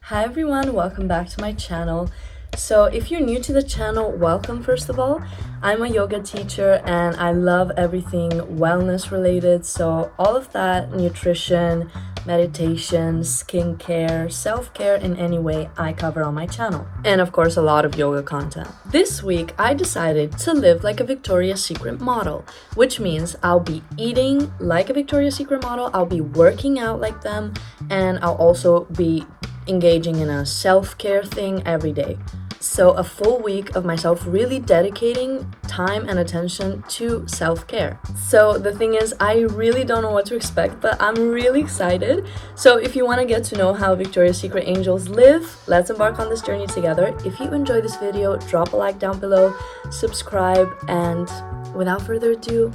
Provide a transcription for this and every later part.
Hi everyone, welcome back to my channel. So if you're new to the channel, welcome first of all. I'm a yoga teacher and I love everything wellness related. So all of that, nutrition, meditation, skincare, self-care in any way, I cover on my channel. And of course, a lot of yoga content. This week, I decided to live like a Victoria's Secret model, which means I'll be eating like a Victoria's Secret model, I'll be working out like them, and I'll also be engaging in a self-care thing every day. So a full week of myself really dedicating time and attention to self-care. So the thing is, I really don't know what to expect, but I'm really excited. So if you want to get to know how Victoria's Secret angels live, let's embark on this journey together. If you enjoyed this video, drop a like down below, subscribe, and without further ado,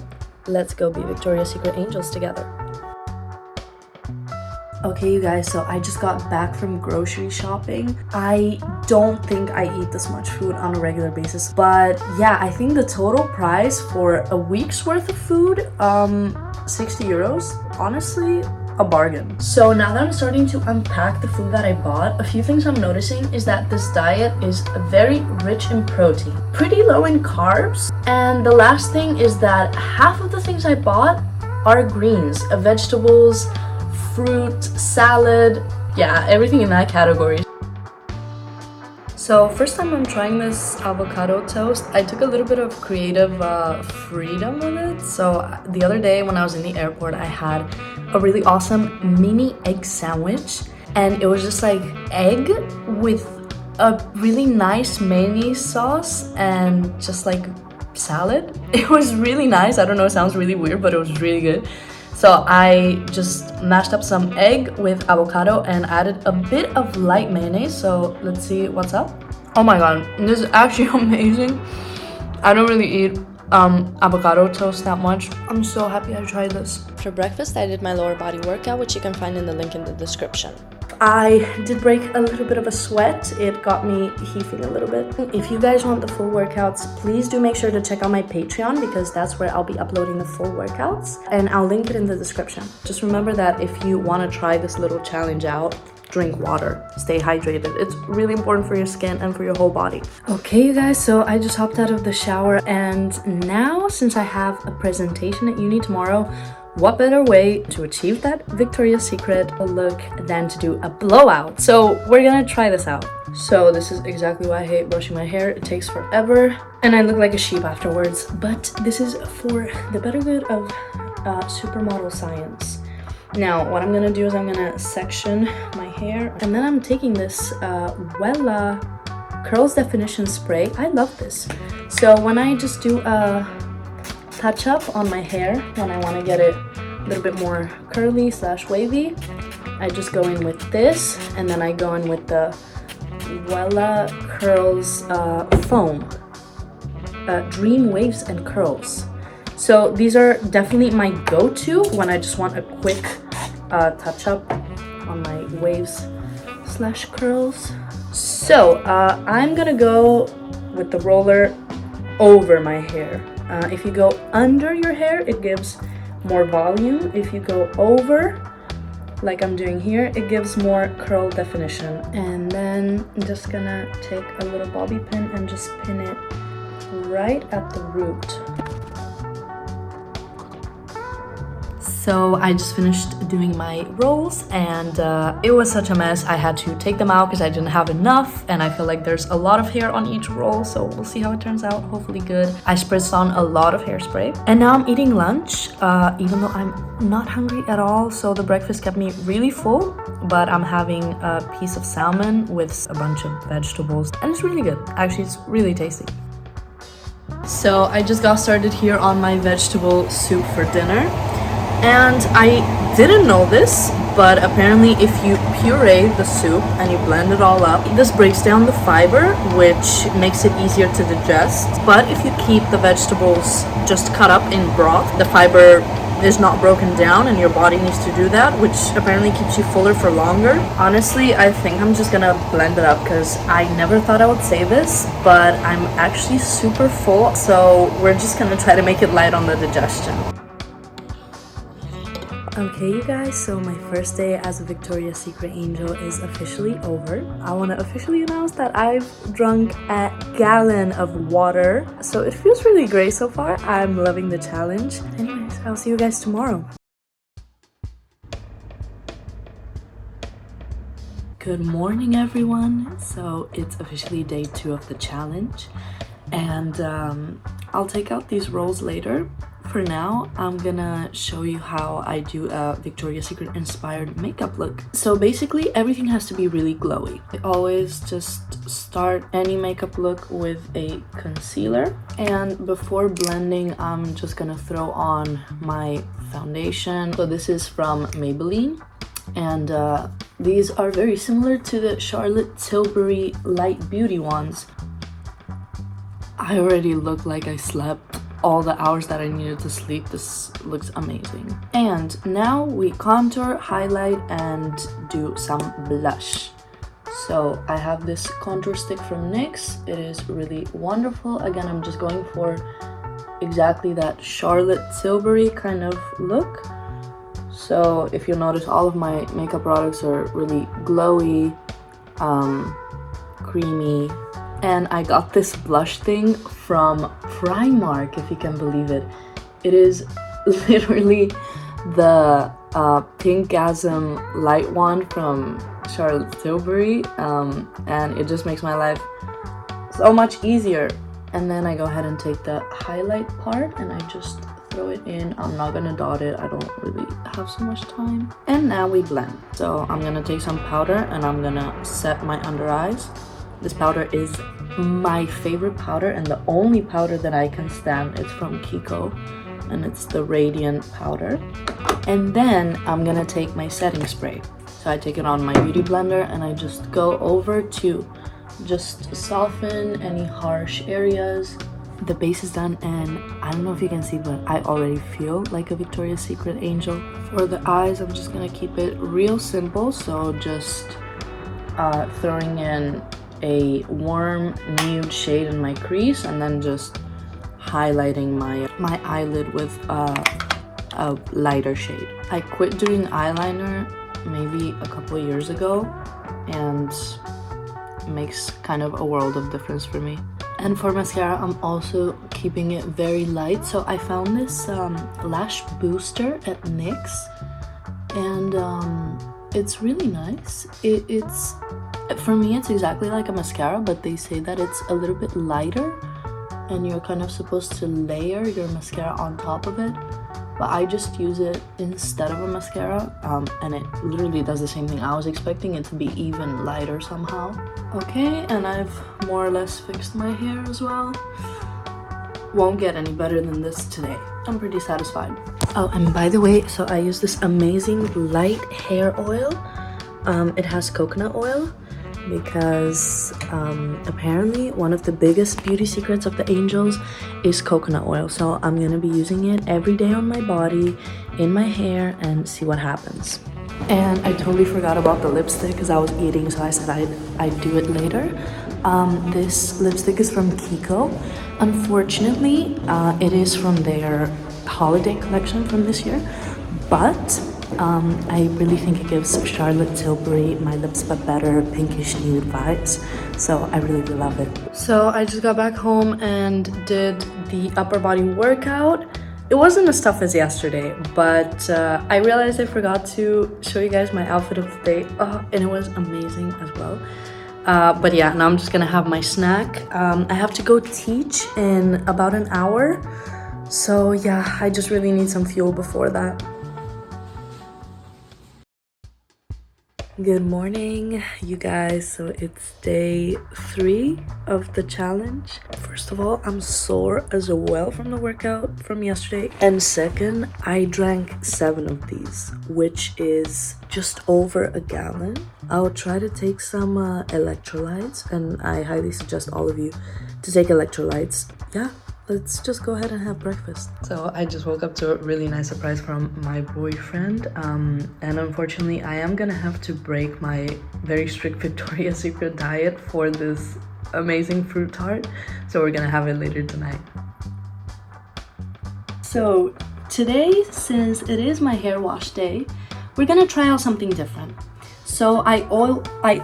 let's go be Victoria's Secret angels together. Okay, you guys, so I just got back from grocery shopping. I don't think I eat this much food on a regular basis, but yeah, I think the total price for a week's worth of food, 60 euros, honestly, a bargain. So now that I'm starting to unpack the food that I bought, a few things I'm noticing is that this diet is very rich in protein, pretty low in carbs, and the last thing is that half of the things I bought are greens, vegetables, fruit, salad, yeah, everything in that category. So first time I'm trying this avocado toast, I took a little bit of creative freedom with it. So the other day when I was in the airport, I had a really awesome mini egg sandwich, and it was just like egg with a really nice mayonnaise sauce and just like salad. It was really nice. I don't know, it sounds really weird, but it was really good. So I just mashed up some egg with avocado and added a bit of light mayonnaise. So let's see what's up. Oh my god, this is actually amazing. I don't really eat avocado toast that much. I'm so happy I tried this. For breakfast, I did my lower body workout, which you can find in the link in the description. I did break a little bit of a sweat. It got me heaving a little bit. If you guys want the full workouts, please do make sure to check out my Patreon, because that's where I'll be uploading the full workouts, and I'll link it in the description. Just remember that if you want to try this little challenge out, drink water, stay hydrated. It's really important for your skin and for your whole body. Okay, you guys, so I just hopped out of the shower, and now since I have a presentation at uni tomorrow, what better way to achieve that Victoria's Secret look than to do a blowout? So we're gonna try this out. So this is exactly why I hate brushing my hair. It takes forever and I look like a sheep afterwards. But this is for the better good of supermodel science. Now what I'm gonna do is I'm gonna section my hair, and then I'm taking this Wella Curls Definition Spray. I love this. So when I just do a touch up on my hair, when I want to get it a little bit more curly / wavy, I just go in with this, and then I go in with the Wella Curls Foam Dream Waves and Curls. So these are definitely my go-to when I just want a quick touch up on my waves / curls. So I'm gonna go with the roller over my hair. If you go under your hair, it gives more volume. If you go over, like I'm doing here, it gives more curl definition. And then I'm just gonna take a little bobby pin and just pin it right at the root. So I just finished doing my rolls, and it was such a mess. I had to take them out because I didn't have enough, and I feel like there's a lot of hair on each roll, so we'll see how it turns out. Hopefully good. I spritzed on a lot of hairspray, and now I'm eating lunch, even though I'm not hungry at all. So the breakfast kept me really full, but I'm having a piece of salmon with a bunch of vegetables, and it's really good. Actually, it's really tasty. So I just got started here on my vegetable soup for dinner. And I didn't know this, but apparently if you puree the soup and you blend it all up, this breaks down the fiber, which makes it easier to digest. But if you keep the vegetables just cut up in broth, the fiber is not broken down, and your body needs to do that, which apparently keeps you fuller for longer. Honestly, I think I'm just gonna blend it up because I never thought I would say this, but I'm actually super full, so we're just gonna try to make it light on the digestion. Okay, you guys, so my first day as a Victoria's Secret Angel is officially over. I want to officially announce that I've drunk a gallon of water, so it feels really great so far. I'm loving the challenge. Anyways, I'll see you guys tomorrow. Good morning, everyone. So it's officially day 2 of the challenge, and I'll take out these rolls later. For now, I'm gonna show you how I do a Victoria's Secret inspired makeup look. So basically, everything has to be really glowy. I always just start any makeup look with a concealer, and before blending, I'm just gonna throw on my foundation. So this is from Maybelline, and these are very similar to the Charlotte Tilbury Light Beauty ones. I already look like I slept all the hours that I needed to sleep. This looks amazing. And now we contour, highlight, and do some blush. So I have this contour stick from NYX. It is really wonderful. Again, I'm just going for exactly that Charlotte Tilbury kind of look. So if you'll notice, all of my makeup products are really glowy, creamy. And I got this blush thing from Primark, if you can believe it. It is literally the Pinkgasm light one from Charlotte Tilbury, and it just makes my life so much easier. And then I go ahead and take the highlight part and I just throw it in. I'm not gonna dot it, I don't really have so much time. And now we blend. So I'm gonna take some powder and I'm gonna set my under eyes. This powder is my favorite powder and the only powder that I can stand. It's from Kiko and it's the Radiant powder. And then I'm gonna take my setting spray. So I take it on my beauty blender and I just go over to just soften any harsh areas. The base is done and I don't know if you can see, but I already feel like a Victoria's Secret angel. For the eyes, I'm just gonna keep it real simple. So just throwing in a warm nude shade in my crease and then just highlighting my eyelid with a lighter shade. I quit doing eyeliner maybe a couple years ago and it makes kind of a world of difference for me. And for mascara, I'm also keeping it very light. So I found this lash booster at NYX and it's really nice. It's for me, it's exactly like a mascara, but they say that it's a little bit lighter and you're kind of supposed to layer your mascara on top of it. But I just use it instead of a mascara, and it literally does the same thing. I was expecting it to be even lighter somehow. Okay, and I've more or less fixed my hair as well. Won't get any better than this today. I'm pretty satisfied. Oh, and by the way, so I use this amazing light hair oil. It has coconut oil because apparently one of the biggest beauty secrets of the angels is coconut oil. So I'm gonna be using it every day on my body, in my hair, and see what happens. And I totally forgot about the lipstick because I was eating, so I said I'd do it later. This lipstick is from Kiko. Unfortunately, it is from their holiday collection from this year, but I really think it gives Charlotte Tilbury My Lips But Better pinkish nude vibes, so I really love it. So I just got back home and did the upper body workout. It wasn't as tough as yesterday, but I realized I forgot to show you guys my outfit of the day, and it was amazing as well. But yeah, now I'm just gonna have my snack. I have to go teach in about an hour, so yeah, I just really need some fuel before that. Good morning, you guys. So it's day 3 of the challenge. First of all, I'm sore as well from the workout from yesterday. And second, I drank 7 of these, which is just over a gallon. I'll try to take some electrolytes, and I highly suggest all of you to take electrolytes. Yeah. Let's just go ahead and have breakfast. So I just woke up to a really nice surprise from my boyfriend. And unfortunately, I am gonna have to break my very strict Victoria's Secret diet for this amazing fruit tart. So we're gonna have it later tonight. So today, since it is my hair wash day, we're gonna try out something different. So I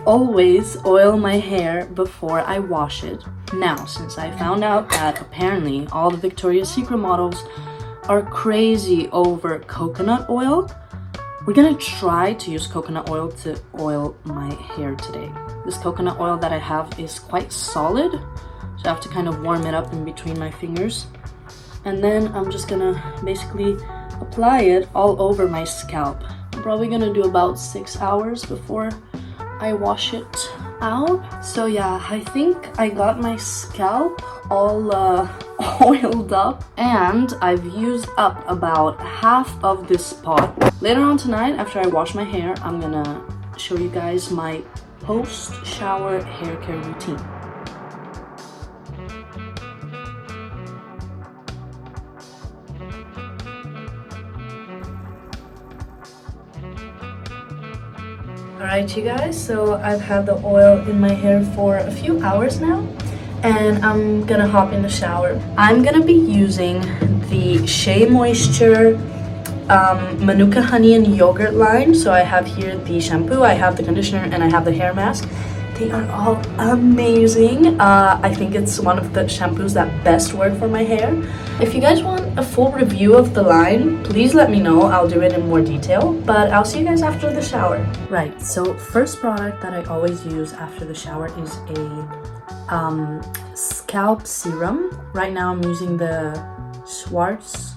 always oil my hair before I wash it. Now, since I found out that apparently all the Victoria's Secret models are crazy over coconut oil, we're gonna try to use coconut oil to oil my hair today. This coconut oil that I have is quite solid, so I have to kind of warm it up in between my fingers. And then I'm just gonna basically apply it all over my scalp. I'm probably gonna do about 6 hours before I wash it out. So yeah, I think I got my scalp all oiled up, and I've used up about half of this pot. Later on tonight, after I wash my hair, I'm gonna show you guys my post-shower hair care routine. Alright you guys, so I've had the oil in my hair for a few hours now, and I'm gonna hop in the shower. I'm gonna be using the Shea Moisture Manuka Honey and Yogurt line. So I have here the shampoo, I have the conditioner, and I have the hair mask. They are all amazing. I think it's one of the shampoos that best work for my hair. If you guys want a full review of the line, please let me know. I'll do it in more detail, but I'll see you guys after the shower. Right, so first product that I always use after the shower is a scalp serum. Right now I'm using the Schwarzkopf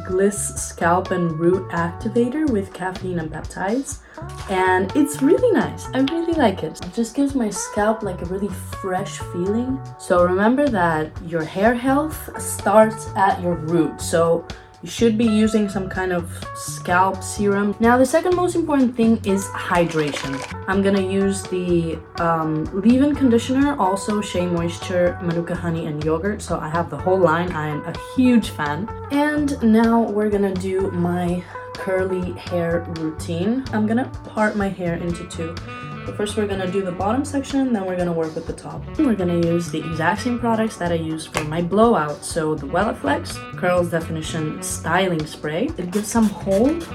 Gliss Scalp and Root Activator with caffeine and peptides, and it's really nice. I really like it. It just gives my scalp like a really fresh feeling. So remember that your hair health starts at your root, so you should be using some kind of scalp serum. Now the second most important thing is hydration. I'm gonna use the leave-in conditioner, also Shea Moisture, Manuka Honey, and Yogurt. So I have the whole line. I am a huge fan. And now we're gonna do my curly hair routine. I'm gonna part my hair into two. But first we're gonna do the bottom section, then we're gonna work with the top. We're gonna use the exact same products that I use for my blowout. So the Wellaflex Curls Definition Styling Spray. It gives some hold,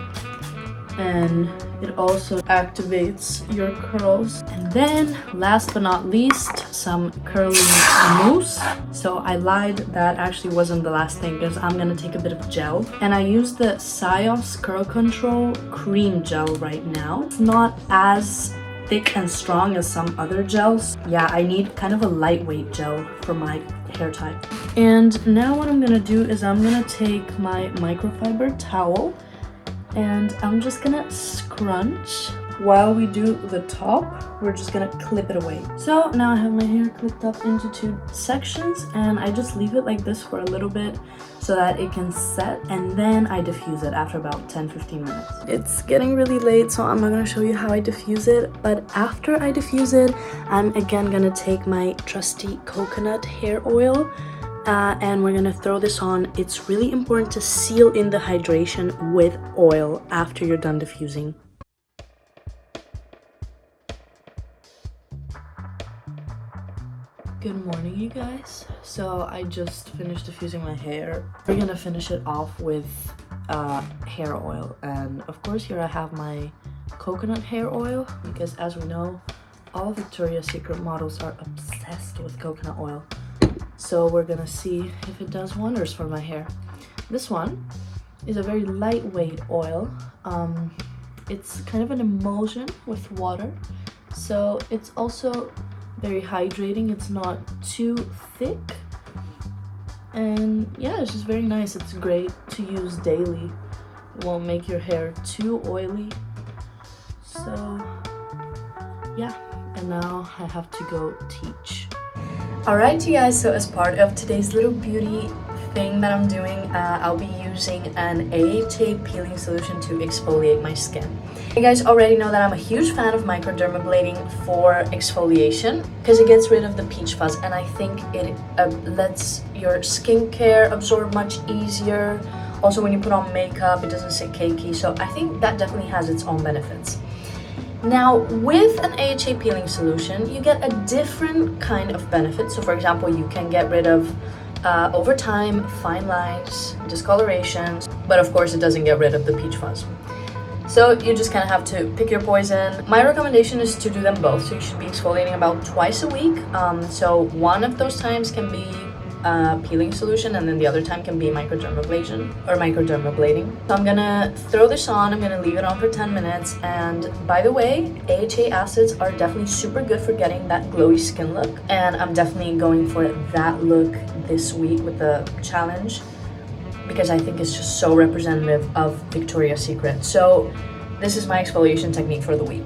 and it also activates your curls. And then last but not least, some curly mousse. So I lied, that actually wasn't the last thing, because I'm gonna take a bit of gel, and I use the Sios Curl Control Cream Gel right now. It's not as thick and strong as some other gels. Yeah, I need kind of a lightweight gel for my hair type. And now what I'm gonna do is I'm gonna take my microfiber towel, and I'm just gonna scrunch. While we do the top, we're just gonna clip it away. So now I have my hair clipped up into two sections, and I just leave it like this for a little bit so that it can set, and then I diffuse it after about 10-15 minutes. It's getting really late, so I'm not gonna show you how I diffuse it, but after I diffuse it, I'm again gonna take my trusty coconut hair oil, and we're gonna throw this on. It's really important to seal in the hydration with oil after you're done diffusing. Good morning, you guys. So I just finished diffusing my hair. We're gonna finish it off with hair oil, and of course here I have my coconut hair oil, because as we know, all Victoria's Secret models are obsessed with coconut oil. So we're gonna see if it does wonders for my hair. This one is a very lightweight oil. It's kind of an emulsion with water, so it's also very hydrating. It's not too thick, and yeah, it's just very nice. It's great to use daily. It won't make your hair too oily. So yeah, and now I have to go teach. Alright you guys, so as part of today's little beauty thing that I'm doing, I'll be using an AHA peeling solution to exfoliate my skin. You guys already know that I'm a huge fan of microdermabrasion for exfoliation, because it gets rid of the peach fuzz, and I think it lets your skincare absorb much easier. Also when you put on makeup, it doesn't sit cakey, so I think that definitely has its own benefits. Now, with an AHA peeling solution, you get a different kind of benefit. So for example, you can get rid of over time fine lines, discolorations, but of course it doesn't get rid of the peach fuzz. So you just kind of have to pick your poison. My recommendation is to do them both. So you should be exfoliating about twice a week. So one of those times can be peeling solution, and then the other time can be microdermablation or microdermablating. So I'm gonna throw this on, I'm gonna leave it on for 10 minutes. And by the way, AHA acids are definitely super good for getting that glowy skin look. And I'm definitely going for that look this week with the challenge, because I think it's just so representative of Victoria's Secret. So this is my exfoliation technique for the week.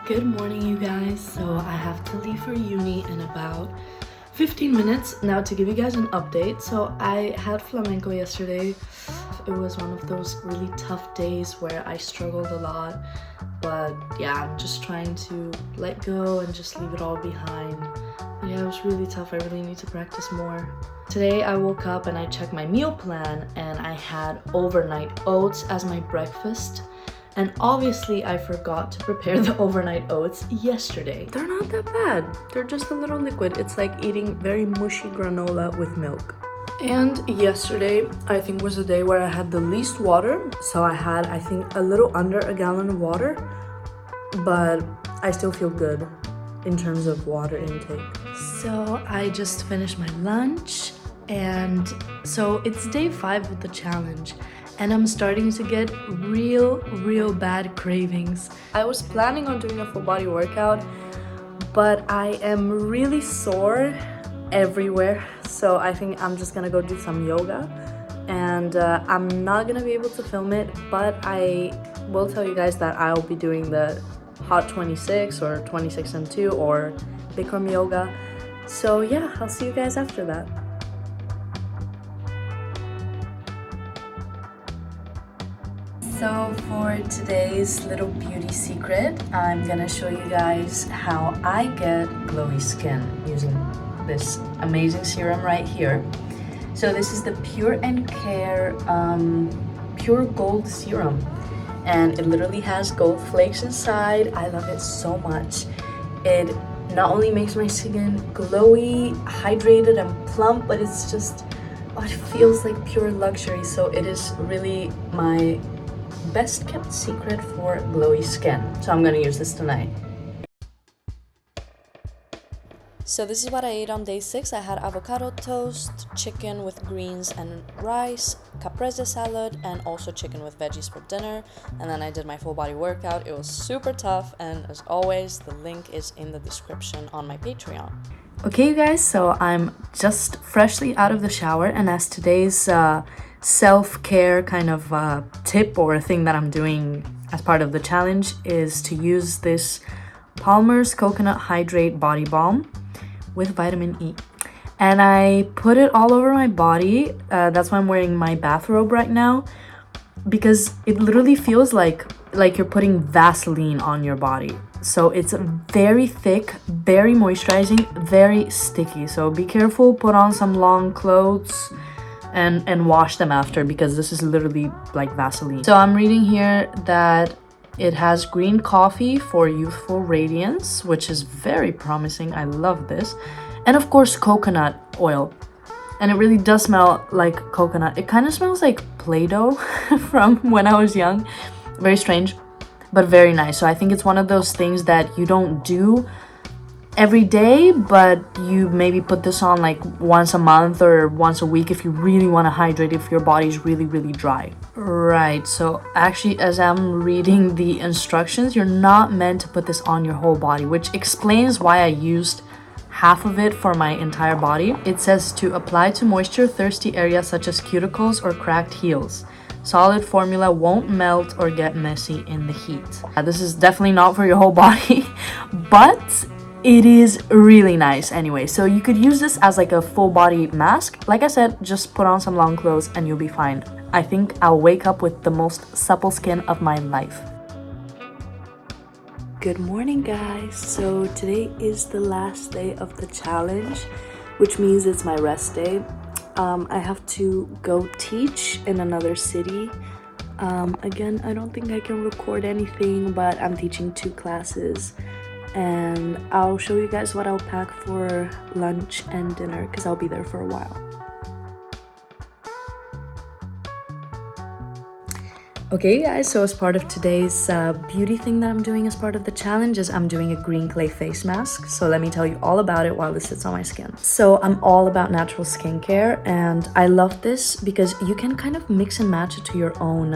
Good morning, you guys. So I have to leave for uni in about 15 minutes. Now to give you guys an update. So I had flamenco yesterday. It was one of those really tough days where I struggled a lot. But yeah, I'm just trying to let go and just leave it all behind. But yeah, it was really tough. I really need to practice more. Today I woke up and I checked my meal plan and I had overnight oats as my breakfast. And obviously I forgot to prepare the overnight oats yesterday. They're not that bad. They're just a little liquid. It's like eating very mushy granola with milk. And yesterday, I think, was the day where I had the least water. So I had, I think, a little under a gallon of water. But I still feel good in terms of water intake. So I just finished my lunch. And so it's day 5 of the challenge. And I'm starting to get real bad cravings. I was planning on doing a full body workout, but I am really sore everywhere. So I think I'm just gonna go do some yoga. And I'm not gonna be able to film it, but I will tell you guys that I'll be doing the hot 26 or 26 and 2 or Bikram yoga. So yeah, I'll see you guys after that. So for today's little beauty secret, I'm gonna show you guys how I get glowy skin using this amazing serum right here. So this is the Pure & Care Pure Gold Serum, and it literally has gold flakes inside. I love it so much. It not only makes my skin glowy, hydrated, and plump, but it's just, oh, it feels like pure luxury. So it is really my best kept secret for glowy skin. So I'm gonna use this tonight. So this is what I ate on day 6. I had avocado toast, chicken with greens and rice, caprese salad, and also chicken with veggies for dinner. And then I did my full body workout. It was super tough, and as always, the link is in the description on my Patreon. Okay, you guys, so I'm just freshly out of the shower, and as today's self-care kind of tip or a thing that I'm doing as part of the challenge is to use this Palmer's Coconut Hydrate Body Balm with vitamin E. And I put it all over my body. That's why I'm wearing my bathrobe right now, because it literally feels like you're putting Vaseline on your body. So it's very thick, very moisturizing, very sticky. So be careful, put on some long clothes and wash them after, because this is literally like Vaseline. So I'm reading here that it has green coffee for youthful radiance, which is very promising. I love this. And of course, coconut oil. And it really does smell like coconut. It kind of smells like Play-Doh from when I was young. Very strange, but very nice. So I think it's one of those things that you don't do every day, but you maybe put this on like once a month or once a week if you really want to hydrate, if your body's really dry. Right, so actually, as I'm reading the instructions, you're not meant to put this on your whole body, which explains why I used half of it for my entire body. It says to apply to moisture thirsty areas such as cuticles or cracked heels. Solid formula won't melt or get messy in the heat. This is definitely not for your whole body, but it is really nice anyway. So you could use this as like a full body mask. Like I said, just put on some long clothes and you'll be fine. I think I'll wake up with the most supple skin of my life. Good morning, guys. So today is the last day of the challenge, which means it's my rest day. I have to go teach in another city. Again, I don't think I can record anything, but I'm teaching 2 classes, and I'll show you guys what I'll pack for lunch and dinner because I'll be there for a while. Okay guys, so as part of today's beauty thing that I'm doing as part of the challenge is I'm doing a green clay face mask. So let me tell you all about it while this sits on my skin. So I'm all about natural skincare, and I love this because you can kind of mix and match it to your own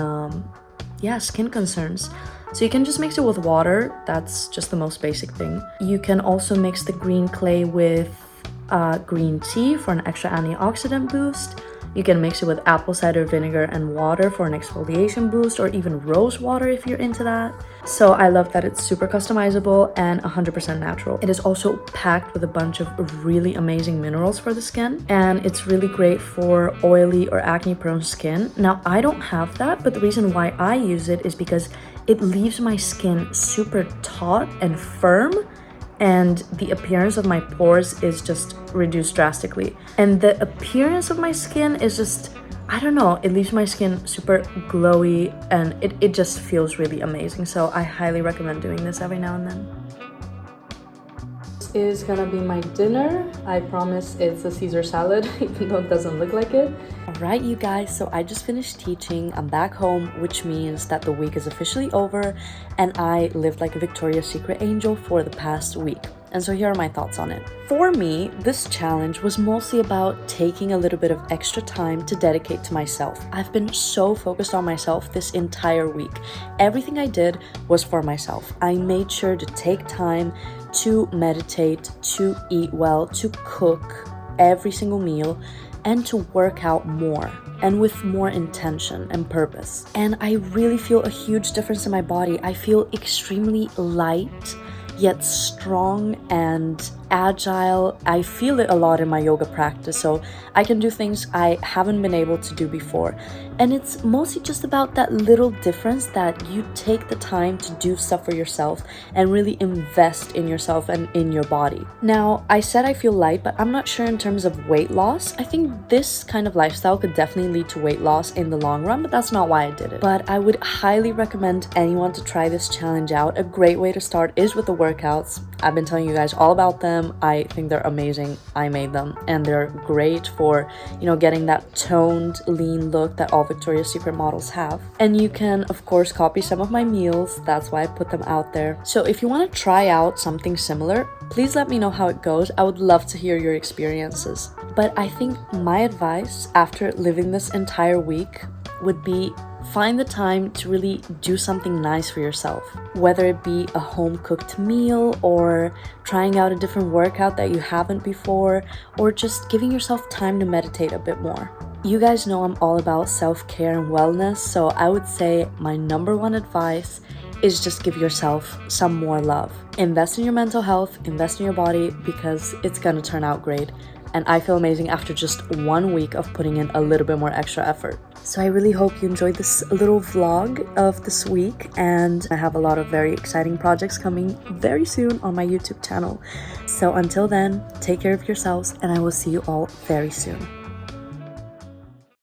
skin concerns. So you can just mix it with water, that's just the most basic thing. You can also mix the green clay with green tea for an extra antioxidant boost. You can mix it with apple cider vinegar and water for an exfoliation boost, or even rose water if you're into that. So I love that it's super customizable and 100% natural. It is also packed with a bunch of really amazing minerals for the skin, and it's really great for oily or acne prone skin. Now, I don't have that, but the reason why I use it is because it leaves my skin super taut and firm, and the appearance of my pores is just reduced drastically. And the appearance of my skin is just, I don't know, it leaves my skin super glowy, and it just feels really amazing. So I highly recommend doing this every now and then. This is gonna be my dinner. I promise it's a Caesar salad, even though it doesn't look like it. Alright, you guys, so I just finished teaching. I'm back home, which means that the week is officially over, and I lived like a Victoria's Secret angel for the past week. And so here are my thoughts on it. For me, this challenge was mostly about taking a little bit of extra time to dedicate to myself. I've been so focused on myself this entire week. Everything I did was for myself. I made sure to take time to meditate, to eat well, to cook every single meal, and to work out more, and with more intention and purpose. And I really feel a huge difference in my body. I feel extremely light, yet strong and agile. I feel it a lot in my yoga practice, so I can do things I haven't been able to do before. And it's mostly just about that little difference that you take the time to do stuff for yourself and really invest in yourself and in your body. Now, I said I feel light, but I'm not sure in terms of weight loss. I think this kind of lifestyle could definitely lead to weight loss in the long run, but that's not why I did it. But I would highly recommend anyone to try this challenge out. A great way to start is with the workouts. I've been telling you guys all about them. I think they're amazing. I made them, and they're great for, getting that toned, lean look that all Victoria's Secret models have. And you can, of course, copy some of my meals. That's why I put them out there. So if you want to try out something similar, please let me know how it goes. I would love to hear your experiences. But I think my advice after living this entire week would be find the time to really do something nice for yourself, whether it be a home-cooked meal or trying out a different workout that you haven't before, or just giving yourself time to meditate a bit more. You guys know I'm all about self-care and wellness, so I would say my number one advice is just give yourself some more love. Invest in your mental health, invest in your body, because it's gonna turn out great. And I feel amazing after just 1 week of putting in a little bit more extra effort. So I really hope you enjoyed this little vlog of this week, and I have a lot of very exciting projects coming very soon on my YouTube channel. So until then, take care of yourselves, and I will see you all very soon.